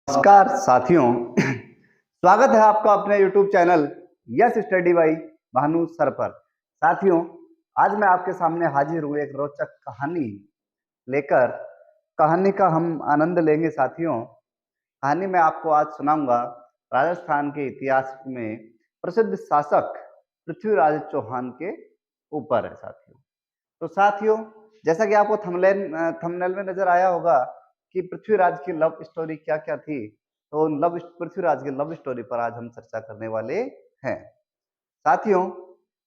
नमस्कार साथियों, स्वागत है आपका अपने YouTube channel yes study by Bhanu sir पर। साथियों, आज मैं आपके सामने हाजिर हूँ एक रोचक कहानी लेकर। कहानी का हम आनंद लेंगे साथियों। कहानी मैं आपको आज सुनाऊंगा राजस्थान के इतिहास में प्रसिद्ध शासक पृथ्वीराज चौहान के ऊपर है साथियों। तो साथियों, जैसा कि आपको थंबनेल में नजर आया होगा कि पृथ्वीराज की लव स्टोरी क्या क्या थी, तो पृथ्वीराज की लव स्टोरी पर आज हम चर्चा करने वाले हैं साथियों।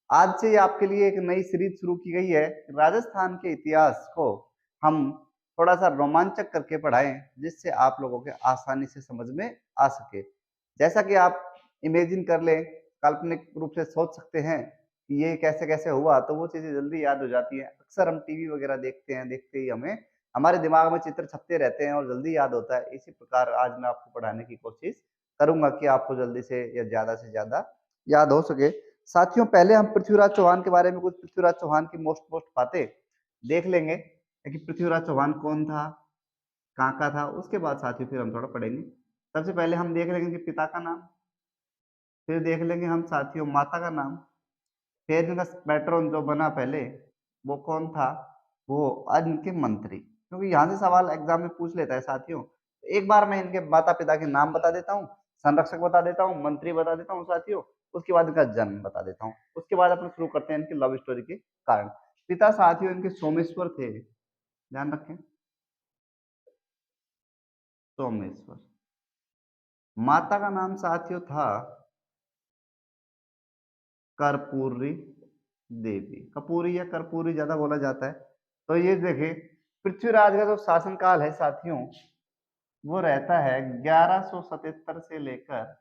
आज से आपके लिए एक नई सीरीज शुरू की गई है। राजस्थान के इतिहास को हम थोड़ा सा रोमांचक करके पढ़ाएं, जिससे आप लोगों के आसानी से समझ में आ सके। जैसा कि आप इमेजिन कर लें, काल्पनिक रूप से सोच सकते हैं कि ये कैसे कैसे हुआ, तो वो चीजें जल्दी याद हो जाती हैं। अक्सर हम टीवी वगैरह देखते हैं, देखते ही हमें हमारे दिमाग में चित्र छपते रहते हैं और जल्दी याद होता है। इसी प्रकार आज मैं आपको पढ़ाने की कोशिश करूंगा कि आपको जल्दी से ज्यादा याद हो सके। साथियों, पहले हम पृथ्वीराज चौहान के बारे में कुछ पृथ्वीराज चौहान की मोस्ट बातें देख लेंगे कि पृथ्वीराज चौहान कौन था, कहाँ का था। उसके बाद साथियों फिर हम थोड़ा पढ़ेंगे। सबसे पहले हम देख लेंगे कि पिता का नाम, फिर देख लेंगे हम साथियों माता का नाम, फिर इनका पैट्रन जो बना पहले वो कौन था, वो आज इनके मंत्री। क्योंकि यहाँ से सवाल एग्जाम में पूछ लेता है साथियों। एक बार मैं इनके माता पिता के नाम बता देता हूँ, संरक्षक बता देता हूँ, मंत्री बता देता हूँ साथियों। उसके बाद इनका जन्म बता देता हूँ। उसके बाद अपन शुरू करते हैं इनकी लव स्टोरी के कारण। पिता साथियों इनके सोमेश्वर थे, ध्यान रखें, सोमेश्वर। माता का नाम साथियों था कर्पूरी देवी। कपूरी या कर्पूरी ज्यादा बोला जाता है। तो ये देखें, पृथ्वीराज का जो शासनकाल है साथियों, वो रहता है 1177 से लेकर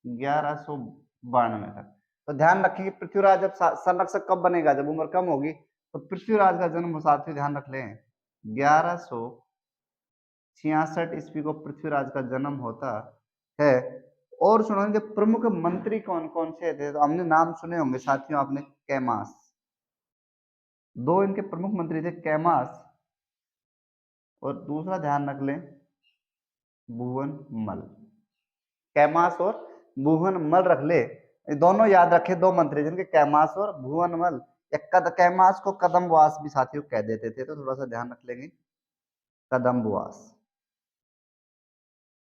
1192 तक। तो ध्यान रखें कि पृथ्वीराज जब संरक्षक कब बनेगा, जब उम्र कम होगी। तो पृथ्वीराज का जन्म साथियों ध्यान रख लें 1166 ईस्वी को पृथ्वीराज का जन्म होता है। और सुनो, इनके प्रमुख मंत्री कौन कौन से थे, तो हमने नाम सुने होंगे साथियों आपने, कैमास। दो इनके प्रमुख मंत्री थे, कैमास और दूसरा ध्यान रख लें भुवनमल। कैमास और भुवनमल रख ले, दोनों याद रखे। दो मंत्री जिनके कैमास और भुवनमल, या कैमास को कदम्बवास भी साथियों कह देते थे, तो थोड़ा सा ध्यान रख लेंगे, कदम्बवास।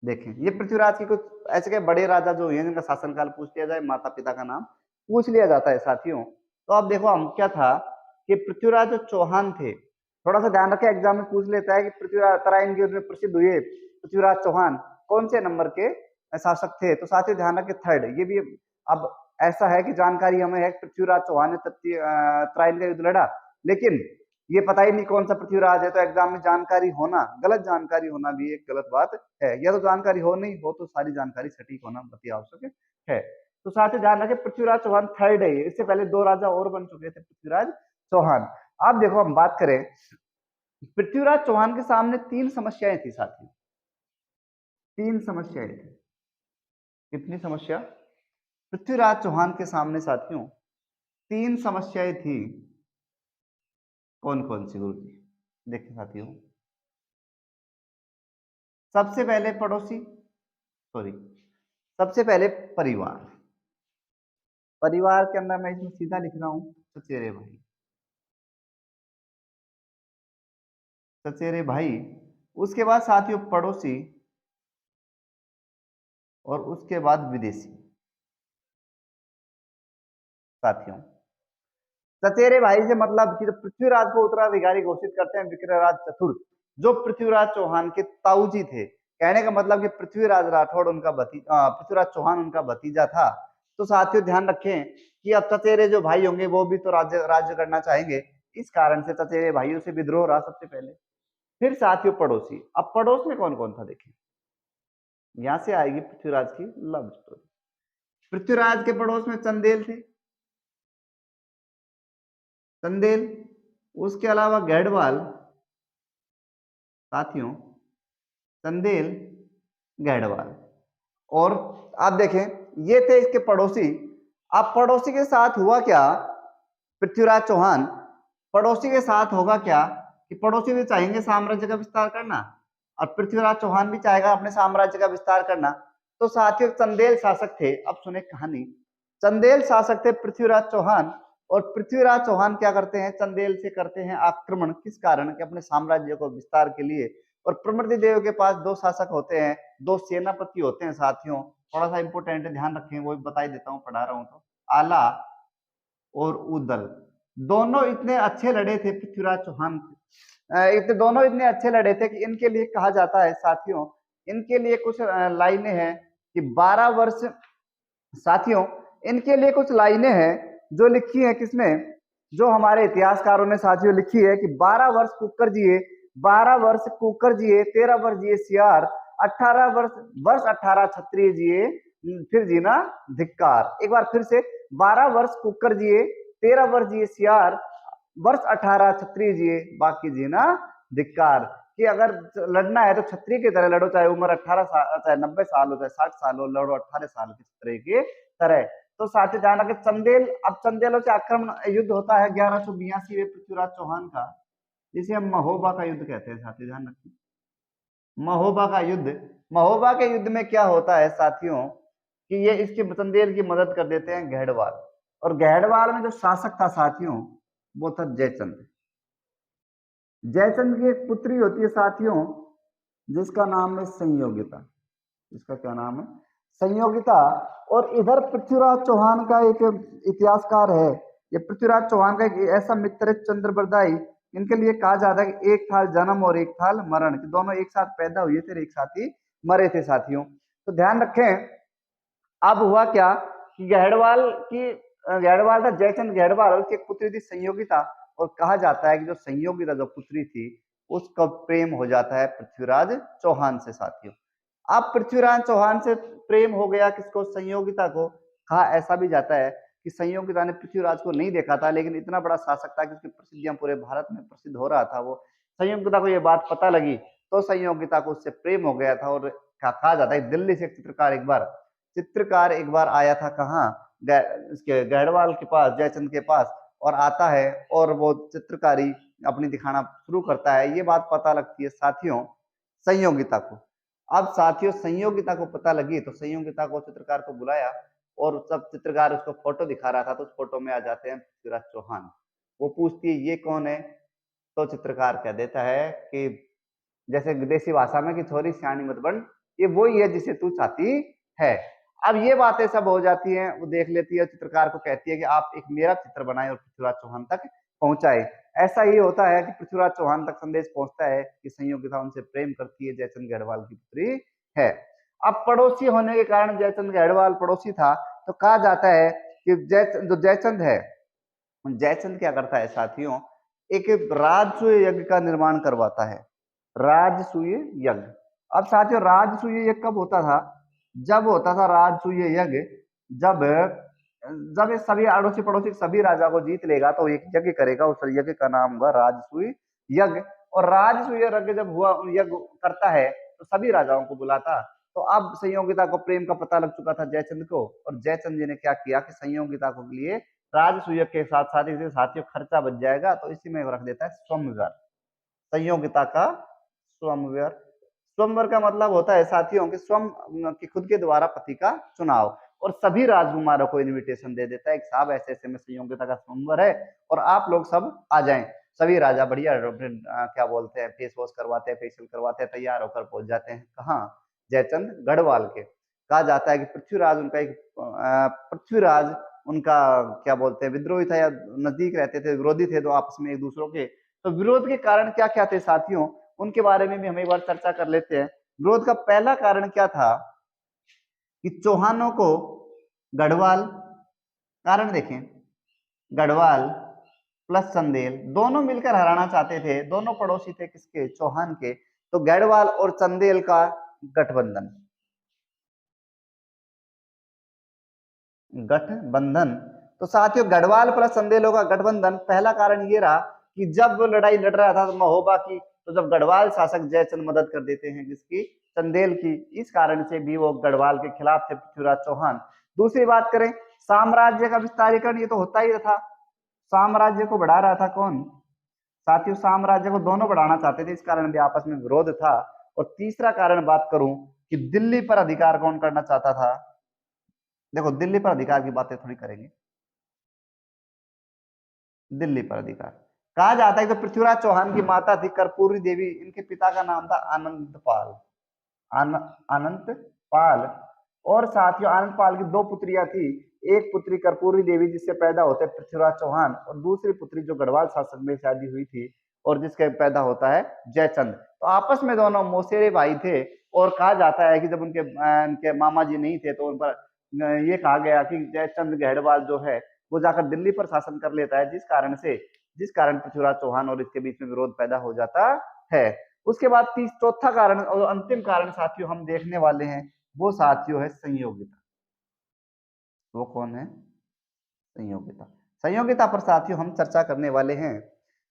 देखें, ये पृथ्वीराज की कुछ ऐसे के बड़े राजा जो हैं जिनका शासनकाल पूछ लिया जाए, माता पिता का नाम पूछ लिया जाता है साथियों। तो अब देखो हम क्या था कि पृथ्वीराज जो चौहान थे, थोड़ा सा ध्यान रखें, एग्जाम में पूछ लेता है कि पृथ्वीराज तराइन की उसमें प्रसिद्ध हुए पृथ्वीराज चौहान कौन से नंबर के शासक थे, तो साथियों ध्यान रखें थर्ड। ये भी अब ऐसा है कि जानकारी हमें है पृथ्वीराज चौहान ने तराइन का युद्ध लड़ा, लेकिन ये पता ही नहीं कौन सा पृथ्वीराज है। तो एग्जाम में जानकारी होना, गलत जानकारी होना भी एक गलत बात है। या तो जानकारी हो नहीं हो तो सारी जानकारी सटीक होना अति आवश्यक है। तो साथ ही ध्यान रखें पृथ्वीराज चौहान थर्ड है। इससे पहले दो राजा और बन चुके थे पृथ्वीराज चौहान। अब देखो हम बात करें, पृथ्वीराज चौहान के सामने तीन समस्याएं थी साथियों, तीन समस्याएं थी। कितनी समस्या? पृथ्वीराज चौहान के सामने साथियों तीन समस्याएं थी। कौन कौन सी गुरु जी? देखिए साथियों, सबसे पहले पड़ोसी, सॉरी, सबसे पहले परिवार। परिवार के अंदर मैं इसमें सीधा लिख रहा हूं चचेरे भाई, चचेरे भाई। उसके बाद साथियों पड़ोसी, और उसके बाद विदेशी। साथियों, चचेरे भाई से मतलब कि जो पृथ्वीराज को उत्तराधिकारी घोषित करते हैं विक्रमराज चतुर्थ, जो पृथ्वीराज चौहान के ताऊजी थे। कहने का मतलब कि पृथ्वीराज राठौड़ उनका भतीजा, पृथ्वीराज चौहान उनका भतीजा था। तो साथियों ध्यान रखें कि अब चचेरे जो भाई होंगे वो भी तो राज्य राज्य करना चाहेंगे। इस कारण से चचेरे भाइयों से विद्रोह रहा सबसे पहले। फिर साथियों पड़ोसी। अब पड़ोस में कौन कौन था देखें, यहां से आएगी पृथ्वीराज की लव स्टोरी। पृथ्वीराज के पड़ोस में चंदेल थे, चंदेल। उसके अलावा गढ़वाल साथियों, चंदेल, गढ़वाल। और आप देखें ये थे इसके पड़ोसी। अब पड़ोसी के साथ हुआ क्या, पृथ्वीराज चौहान पड़ोसी के साथ होगा क्या कि पड़ोसी भी चाहेंगे साम्राज्य का विस्तार करना। और पृथ्वीराज चौहान भी चाहेगा अपने साम्राज्य का विस्तार करना। तो साथियों चंदेल शासक थे, अब सुने कहानी। चंदेल शासक थे पृथ्वीराज चौहान, और पृथ्वीराज चौहान क्या करते हैं, चंदेल से करते हैं आक्रमण। किस कारण, कि अपने साम्राज्य को विस्तार के लिए। और प्रमृतिदेव के पास दो शासक होते हैं, दो सेनापति होते हैं साथियों, थोड़ा सा इंपोर्टेंट है, ध्यान रखें, वो भी बता ही देता हूँ, पढ़ा रहा हूँ तो। आला और उदल, दोनों इतने अच्छे लड़े थे पृथ्वीराज चौहान, दोनों इतने अच्छे लड़े थे कि इनके लिए कहा जाता है साथियों, इनके लिए कुछ लाइनें हैं कि 12 वर्ष, साथियों इनके लिए कुछ लाइनें हैं जो लिखी है किसमें, जो हमारे इतिहासकारों ने साथियों लिखी है कि 12 वर्ष कुकर जिए, 12 वर्ष कुकर जिए, 13 वर्ष जिए सियार, 18 वर्ष 18 क्षत्रिय जिए, फिर जीना धिक्कार। एक बार फिर से, 12 वर्ष कुकर जिए, 13 वर्ष जिए सियार, वर्ष 18 क्षत्रिय जिए, बाकी जीना धिक्कार। कि अगर लड़ना है तो क्षत्रिय की तरह लड़ो, चाहे उम्र 18 साल, चाहे 90 साल हो, चाहे 60 साल हो, लड़ो 18 साल के क्षत्रिय की तरह। तो साथ ही ध्यान रखें चंदेल, अब चंदेलों से आक्रमण युद्ध होता है 1182 में पृथ्वीराज चौहान का, जिसे हम महोबा का युद्ध कहते हैं। साथी ध्यान रखें, महोबा का युद्ध। महोबा के युद्ध में क्या होता है साथियों, कि ये इसके चंदेल की मदद कर देते हैं गहड़वाल, और गहड़वाल में जो शासक था साथियों वो था जयचंद। जयचंद की एक पुत्री होती है साथियों, जिसका नाम है संयोगिता। इसका क्या नाम है, संयोगिता। और इधर पृथ्वीराज चौहान का एक इतिहासकार है, ये पृथ्वीराज चौहान का एक ऐसा मित्र है चंद्रबरदाई, इनके लिए कहा जाता है कि एक था जन्म और एक था मरण, कि दोनों एक साथ पैदा हुए थे, एक साथ ही मरे थे साथियों। तो ध्यान रखें, अब हुआ क्या कि गहड़वाल था जयचंद गहड़वाल, और उसकी एक पुत्री थी संयोगिता, और कहा जाता है कि जो संयोगिता जो पुत्री थी उसका प्रेम हो जाता है पृथ्वीराज चौहान से साथियों। अब पृथ्वीराज चौहान से प्रेम हो गया किसको, संयोगिता को। कहा ऐसा भी जाता है कि संयोगिता ने पृथ्वीराज को नहीं देखा था, लेकिन इतना बड़ा शासक था कि उसकी प्रसिद्धियां पूरे भारत में प्रसिद्ध हो रहा था वो। संयोगिता को ये बात पता लगी, तो संयोगिता को उससे प्रेम हो गया था। और कहा जाता है दिल्ली से चित्रकार एक बार आया था, कहाँ, इसके गहड़वाल के पास, जयचंद के पास, और आता है और वो चित्रकारी अपनी दिखाना शुरू करता है। ये बात पता लगती है साथियों संयोगिता को। अब साथियों संयोगिता को पता लगी, तो संयोगिता को चित्रकार को बुलाया, और सब चित्रकार उसको फोटो दिखा रहा था, तो उस फोटो में आ जाते हैं पृथ्वीराज चौहान। वो पूछती है ये कौन है, तो चित्रकार कह देता है कि जैसे विदेशी भाषा में कि छोरी सियानी मत बन, ये वही है जिसे तू चाहती है। अब ये बातें सब हो जाती हैं, वो देख लेती है, चित्रकार को कहती है कि आप एक मेरा चित्र बनाए और पृथ्वीराज चौहान तक पहुंचाए। ऐसा ही होता है कि पृथ्वीराज चौहान तक संदेश पहुंचता है कि संयोगिता उनसे प्रेम करती है, जयचंद गढ़वाल की पुत्री है। अब पड़ोसी होने के कारण, जयचंद गढ़वाल पड़ोसी था, तो कहा जाता है कि जो जयचंद है, जयचंद क्या करता है साथियों, एक राजसूय यज्ञ का निर्माण करवाता है, राजसूय यज्ञ। अब साथियों राजसूय यज्ञ कब होता था, जब होता था राजसूय यज्ञ, जब जब ये सभी अड़ोसी पड़ोसी सभी राजा को जीत लेगा तो एक यज्ञ करेगा, उस यज्ञ का नाम होगा राजसूय यज्ञ। और राजसूय यज्ञ जब हुआ, यज्ञ करता है तो सभी राजाओं को बुलाता। तो अब संयोगिता को प्रेम का पता लग चुका था जयचंद को, और जयचंद जी ने क्या किया कि संयोगिता को लिए राजसूय के साथ साथ इसे साथियों खर्चा बच जाएगा, तो इसी में रख देता है स्वयंवर, संयोगिता का स्वयंवर। स्वयंवर का मतलब होता है साथियों कि स्वयं कि खुद के द्वारा पति का चुनाव, और सभी राजकुमारों को इनविटेशन दे देता है कि साहब ऐसे ऐसे में संयोगिता का स्वयंवर है और आप लोग सब आ जाएं। सभी राजा बढ़िया क्या बोलते हैं, फेस वॉश करवाते हैं, फेशियल करवाते हैं, तैयार होकर पहुंच जाते हैं कहाँ, जयचंद गढ़वाल के। कहा जाता है कि पृथ्वीराज उनका क्या बोलते हैं विद्रोही था, या नजदीक रहते थे, विरोधी थे, तो आपस में एक दूसरों के, तो विरोध के कारण क्या क्या थे साथियों, उनके बारे में भी हम एक बार चर्चा कर लेते हैं। विरोध का पहला कारण क्या था कि चौहानों को गढ़वाल, कारण देखें, गढ़वाल प्लस चंदेल दोनों मिलकर हराना चाहते थे, दोनों पड़ोसी थे किसके, चौहान के। तो गढ़वाल और चंदेल का गठबंधन, तो साथियों गढ़वाल प्लस चंदेलों का गठबंधन, पहला कारण ये रहा कि जब वो लड़ाई लड़ रहा था महोबा की, तो जब गढ़वाल शासक जयचंद मदद कर देते हैं किसकी, चंदेल की, इस कारण से भी वो गढ़वाल के खिलाफ थे पृथ्वीराज चौहान। दूसरी बात करें साम्राज्य का विस्तारीकरण, ये तो होता ही था, साम्राज्य को बढ़ा रहा था कौन, साथियों साम्राज्य को दोनों बढ़ाना चाहते थे, इस कारण भी आपस में विरोध था। और तीसरा कारण बात करूं कि दिल्ली पर अधिकार कौन करना चाहता था। देखो दिल्ली पर अधिकार की बातें थोड़ी करेंगे। दिल्ली पर अधिकार कहा जाता है कि तो पृथ्वीराज चौहान की माता थी कर्पूरी देवी, इनके पिता का नाम था आनंदपाल। अनंत पाल। और साथियों आनंद पाल की दो पुत्रियां थी, एक पुत्री कर्पूरी देवी जिससे पैदा होते पृथ्वीराज चौहान, और दूसरी पुत्री जो गढ़वाल शासक में शादी हुई थी और जिसके पैदा होता है जयचंद। तो आपस में दोनों मौसेरे भाई थे और कहा जाता है कि जब उनके मामा जी नहीं थे तो उन पर ये कहा गया कि जयचंद गढ़वाल जो है वो जाकर दिल्ली पर शासन कर लेता है, जिस कारण पृथ्वीराज चौहान और इसके बीच में विरोध पैदा हो जाता है। उसके बाद चौथा कारण और अंतिम कारण साथियों हम देखने वाले हैं, वो साथियों है संयोगिता। वो कौन है? संयोगिता। संयोगिता पर साथियों हम चर्चा करने वाले हैं।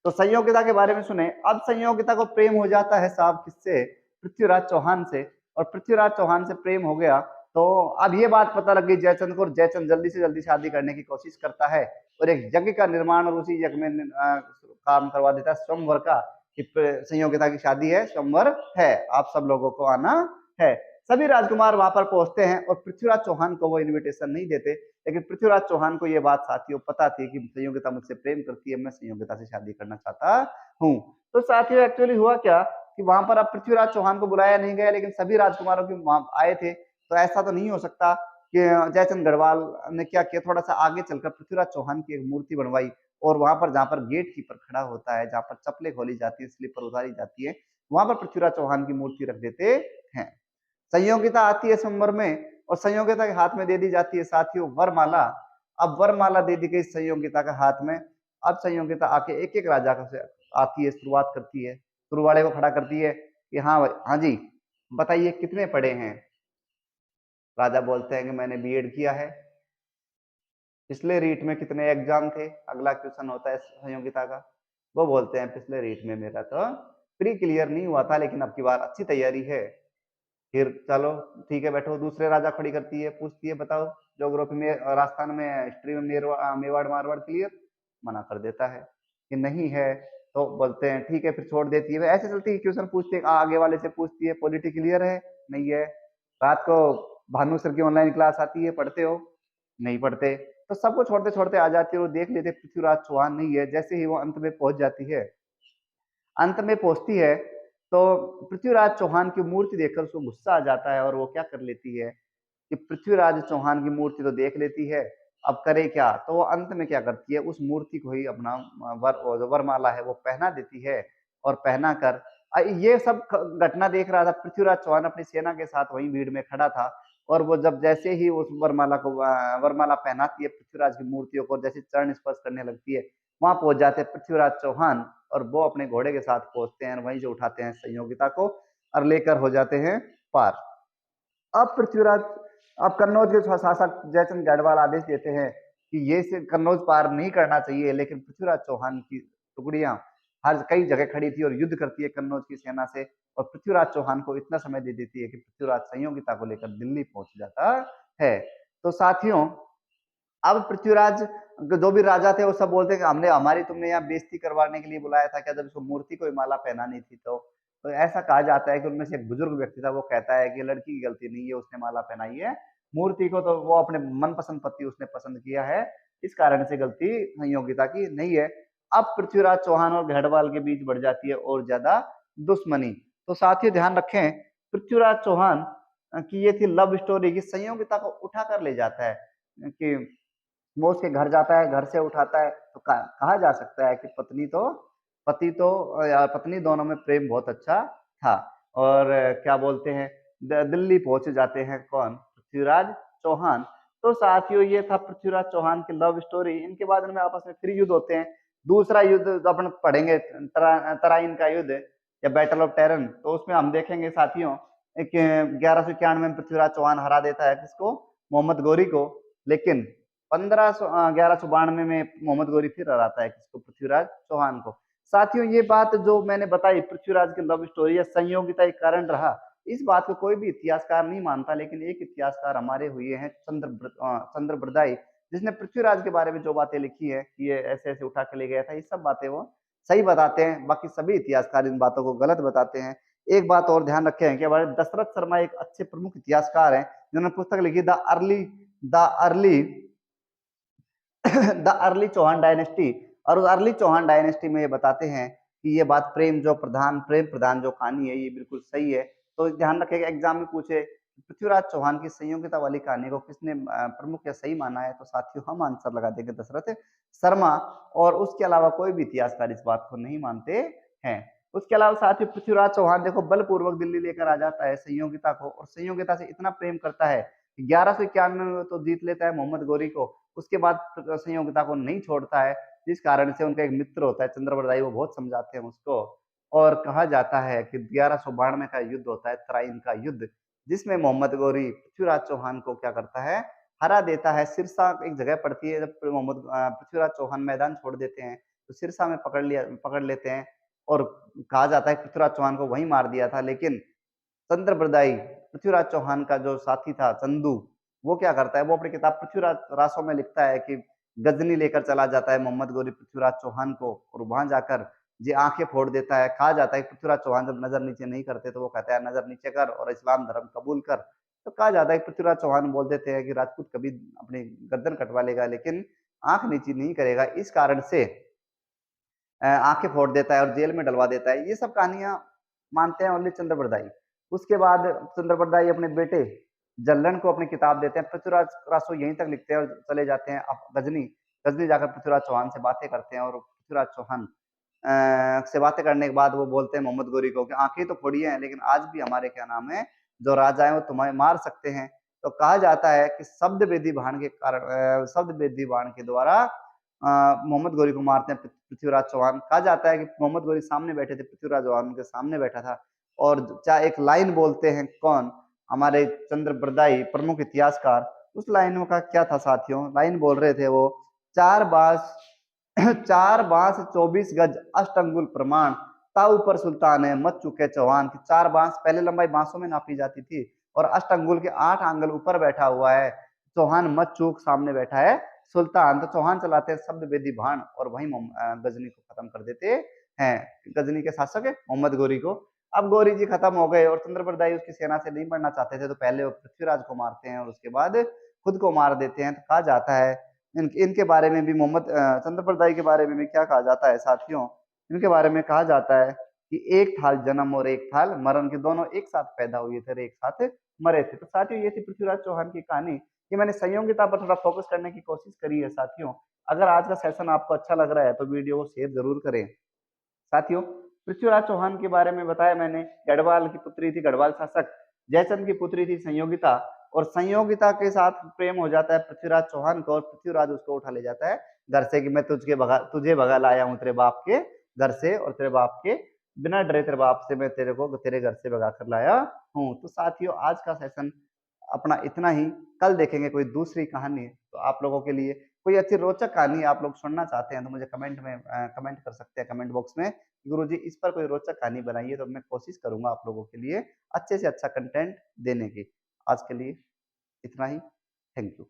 तो संयोगिता के बारे में सुने। अब संयोगिता को प्रेम हो जाता है साहब किससे? पृथ्वीराज चौहान से। और पृथ्वीराज चौहान से प्रेम हो गया तो अब ये बात पता लग गई जयचंद को, और जयचंद जल्दी से जल्दी शादी करने की कोशिश करता है और एक यज्ञ का निर्माण और उसी यज्ञ में काम करवा देता है स्वयंवर का, कि संयोगिता की शादी है, स्वयंवर है, आप सब लोगों को आना है। सभी राजकुमार वहां पर पहुंचते हैं और पृथ्वीराज चौहान को वो इनविटेशन नहीं देते, लेकिन पृथ्वीराज चौहान को ये बात साथियों पता थी कि संयोगिता मुझसे प्रेम करती है, मैं संयोगिता से शादी करना चाहता हूँ। तो साथियों एक्चुअली हुआ क्या कि वहां पर अब पृथ्वीराज चौहान को बुलाया नहीं गया, लेकिन सभी राजकुमारों के वहां आए थे। तो ऐसा तो नहीं हो सकता कि जयचंद गढ़वाल ने क्या किया, थोड़ा सा आगे चलकर पृथ्वीराज चौहान की एक मूर्ति बनवाई और वहां पर जहां पर गेट कीपर खड़ा होता है, जहां पर चप्पलें खोली जाती है, स्लीपर उतारी जाती है, वहां पर पृथ्वीराज चौहान की मूर्ति रख देते हैं। संयोगिता आती है स्वयंवर में और संयोगिता के हाथ में दे दी जाती है साथियों वरमाला। अब वरमाला दे दी गई संयोगिता के हाथ में। अब संयोगिता आके एक एक राजा से आती है, शुरुआत करती है, शुरुवाड़े को खड़ा करती है कि हाँ भाई, हाँ जी बताइए कितने पढ़े हैं। राजा बोलते हैं कि मैंने बीएड किया है। पिछले रीट में कितने एग्जाम थे, अगला क्वेश्चन होता है संयोगिता का। वो बोलते हैं पिछले रीट में मेरा तो प्री क्लियर नहीं हुआ था, लेकिन अब की बार अच्छी तैयारी है। फिर चलो ठीक है बैठो, दूसरे राजा खड़ी करती है, पूछती है बताओ ज्योग्राफी में, राजस्थान में, हिस्ट्री में मेवाड़ मारवाड़ क्लियर? मना कर देता है कि नहीं है। तो बोलते हैं ठीक है, फिर छोड़ देती है। ऐसे चलती है, क्वेश्चन पूछते है, आगे वाले से पूछती है पॉलिटी क्लियर है? नहीं है। रात को भानु सर की ऑनलाइन क्लास आती है, पढ़ते हो? नहीं पढ़ते। तो सबको छोड़ते छोड़ते आ जाती है और देख लेते पृथ्वीराज चौहान नहीं है। जैसे ही वो अंत में पहुंच जाती है, अंत में पहुंचती है, तो पृथ्वीराज चौहान की मूर्ति देखकर उसको गुस्सा आ जाता है और वो क्या कर लेती है कि पृथ्वीराज चौहान की मूर्ति तो देख लेती है, अब करे क्या? तो वो अंत में क्या करती है, उस मूर्ति को ही अपना जो वरमाला है वो पहना देती है। और पहना कर ये सब घटना देख रहा था पृथ्वीराज चौहान, अपनी सेना के साथ वहीं भीड़ में खड़ा था। और वो जब जैसे ही उस वरमाला को वरमाला पहनाती है पृथ्वीराज की मूर्तियों को, जैसे चरण स्पर्श करने लगती है, वहां पहुंच जाते हैं पृथ्वीराज चौहान और वो अपने घोड़े के साथ पहुंचते हैं, वहीं से उठाते हैं संयोगिता को और लेकर हो जाते हैं पार। अब पृथ्वीराज, अब कन्नौज के शासक जयचंद गढ़वाल आदेश देते हैं कि ये से कन्नौज पार नहीं करना चाहिए, लेकिन पृथ्वीराज चौहान की टुकड़ियां हर कई जगह खड़ी थी और युद्ध करती है कन्नौज की सेना से, और पृथ्वीराज चौहान को इतना समय दे देती है कि पृथ्वीराज संयोगिता को लेकर दिल्ली पहुंच जाता है। तो साथियों अब पृथ्वीराज जो भी राजा थे वो सब बोलते हैं कि हमने हमारी तुमने यहाँ बेइज्जती करवाने के लिए बुलाया था क्या, जब इसको मूर्ति को माला पहनानी थी। तो ऐसा कहा जाता है कि उनमें से एक बुजुर्ग व्यक्ति था, वो कहता है कि लड़की की गलती नहीं है, उसने माला पहनाई है, मूर्ति को तो वो अपने मनपसंद पति उसने पसंद किया है, इस कारण से गलती संयोगिता की नहीं है। अब पृथ्वीराज चौहान और गढ़वाल के बीच बढ़ जाती है और ज्यादा दुश्मनी। तो साथियों ध्यान रखें, पृथ्वीराज चौहान की ये थी लव स्टोरी की संयोगिता को उठा कर ले जाता है, कि वो उसके घर जाता है, घर से उठाता है। तो कहा जा सकता है कि पत्नी दोनों में प्रेम बहुत अच्छा था। और क्या बोलते हैं, दिल्ली पहुंच जाते हैं कौन? पृथ्वीराज चौहान। तो साथियों ये था पृथ्वीराज चौहान की लव स्टोरी। इनके बाद इनमें आपस में फिर युद्ध होते हैं। दूसरा युद्ध अपन पढ़ेंगे तराइन का युद्ध या बैटल ऑफ टेरन, तो उसमें हम देखेंगे साथियों एक 1191 में पृथ्वीराज चौहान हरा देता है किसको? मोहम्मद गौरी को। लेकिन 1192 में मोहम्मद गौरी फिर हराता है किसको? पृथ्वीराज चौहान को। साथियों ये बात जो मैंने बताई पृथ्वीराज की लव स्टोरी या संयोगिता एक कारण रहा, इस बात को कोई भी इतिहासकार नहीं मानता, लेकिन एक इतिहासकार हमारे हुए हैं चंद्रबृदाई, जिसने पृथ्वीराज के बारे में जो बातें लिखी है कि ये ऐसे ऐसे उठा के ले गया था, ये सब बातें वो सही बताते हैं। बाकी सभी इतिहासकार इन बातों को गलत बताते हैं। एक बात और ध्यान रखें कि हमारे दशरथ शर्मा एक अच्छे प्रमुख इतिहासकार हैं, जिन्होंने पुस्तक लिखी the early the early Chauhan dynasty. और उस अर्ली चौहान डायनेस्टी में ये बताते हैं कि ये बात प्रेम प्रधान जो कहानी है ये बिल्कुल सही है। तो ध्यान रखेगा एग्जाम में पूछे पृथ्वीराज चौहान की संयोगिता वाली कहानी को किसने प्रमुख या सही माना है, तो साथियों हम आंसर लगा देंगे दशरथ शर्मा। और उसके अलावा कोई भी इतिहासकार इस बात को नहीं मानते हैं। उसके अलावा साथियों पृथ्वीराज चौहान देखो बलपूर्वक दिल्ली लेकर आ जाता है संयोगिता को, और संयोगिता से इतना प्रेम करता है 1191 में तो जीत लेता है मोहम्मद गौरी को। उसके बाद संयोगिता को नहीं छोड़ता है, जिस कारण से उनका एक मित्र होता है चंद्रबरदाई, वो बहुत समझाते हैं उसको। और कहा जाता है कि 1192 का युद्ध होता है तराइन का युद्ध, जिसमें मोहम्मद गौरी पृथ्वीराज चौहान को क्या करता है, हरा देता है। सिरसा एक जगह पड़ती है, जब पृथ्वीराज चौहान मैदान छोड़ देते हैं तो सिरसा में पकड़ लेते हैं। और कहा जाता है पृथ्वीराज चौहान को वहीं मार दिया था, लेकिन चंद्रबरदाई पृथ्वीराज चौहान का जो साथी था चंदू, वो क्या करता है, वो अपनी किताब पृथ्वीराज रासों में लिखता है कि गजनी लेकर चला जाता है मोहम्मद गौरी पृथ्वीराज चौहान को, और वहां जाकर जी आंखें फोड़ देता है। कहा जाता है पृथ्वीराज चौहान जब नजर नीचे नहीं करते तो वो कहता है नजर नीचे कर और इस्लाम धर्म कबूल कर। तो कहा जाता है पृथ्वीराज चौहान बोल देते हैं कि राजपूत कभी अपनी गर्दन कटवा लेगा लेकिन आंख नीचे नहीं करेगा, इस कारण से आंखें फोड़ देता है और जेल में डलवा देता है। ये सब कहानियां मानते हैं ओनली चंद्रबरदाई। उसके बाद चंद्रबरदाई अपने बेटे जल्लन को अपनी किताब देते हैं। पृथ्वीराज रासो यहीं तक लिखते हैं और चले जाते हैं अब गजनी जाकर पृथ्वीराज चौहान से बातें करते हैं। और पृथ्वीराज चौहान से बातें करने के बाद वो बोलते हैं मोहम्मद गौरी को कि आंखें तो फोड़ी हैं लेकिन आज भी हमारे क्या नाम है जो राजा है वो तुम्हें मार सकते हैं। तो कहा जाता है कि शब्द वेदी बाण के द्वारा मोहम्मद गौरी को मारते हैं पृथ्वीराज चौहान। कहा जाता है कि मोहम्मद गौरी सामने बैठे थे, पृथ्वीराज चौहान उनके सामने बैठा था, और चाहे एक लाइन बोलते हैं कौन, हमारे चंद्रबरदाई प्रमुख इतिहासकार। उस लाइन का क्या था साथियों, लाइन बोल रहे थे वो, चार बांस 24 गज अष्ट अंगुल प्रमाण, ताऊ पर सुल्तान है मत चुके चौहान। की 4 बांस पहले लंबाई बांसों में नापी जाती थी, और अष्ट अंगुल के 8 आंगल ऊपर बैठा हुआ है चौहान, मत चूक सामने बैठा है सुल्तान। तो चौहान चलाते हैं शब्द वेदी भाण और वही गजनी को खत्म कर देते हैं, गजनी के शासक मोहम्मद गौरी को। अब गौरी जी खत्म हो गए और चंद्रबरदाई उसकी सेना से नहीं बढ़ना चाहते थे, तो पहले वो पृथ्वीराज को मारते हैं और उसके बाद खुद को मार देते हैं। तो कहा जाता है इनके बारे में भी चंद्रबरदाई के बारे में भी क्या कहा जाता है साथियों, इनके बारे में कहा जाता है कि एक थाल जन्म और एक थाल मरण, के दोनों एक साथ पैदा हुए थे और एक साथ मरे थे। तो साथियों ये थी पृथ्वीराज चौहान की कहानी। ये मैंने संयोगिता पर थोड़ा फोकस करने की कोशिश करी है साथियों। अगर आज का सेशन आपको अच्छा लग रहा है तो वीडियो को शेयर जरूर करें। साथियों पृथ्वीराज चौहान के बारे में बताया मैंने, गढ़वाल की पुत्री थी, गढ़वाल शासक जयचंद की पुत्री थी संयोगिता, और संयोगिता के साथ प्रेम हो जाता है पृथ्वीराज चौहान को, और पृथ्वीराज उसको उठा ले जाता है घर से कि मैं तुझे भगा लाया हूँ तेरे बाप के घर से, और तेरे बाप के बिना डरे तेरे बाप से मैं तेरे घर से भगा कर लाया हूँ। तो साथियों आज का सेशन अपना इतना ही, कल देखेंगे कोई दूसरी कहानी। तो आप लोगों के लिए कोई अच्छी रोचक कहानी आप लोग सुनना चाहते हैं तो मुझे कमेंट कर सकते हैं कमेंट बॉक्स में, गुरुजी इस पर कोई रोचक कहानी बनाइए, तो मैं कोशिश करूंगा आप लोगों के लिए अच्छे से अच्छा कंटेंट देने की। आज के लिए इतना ही, थैंक यू।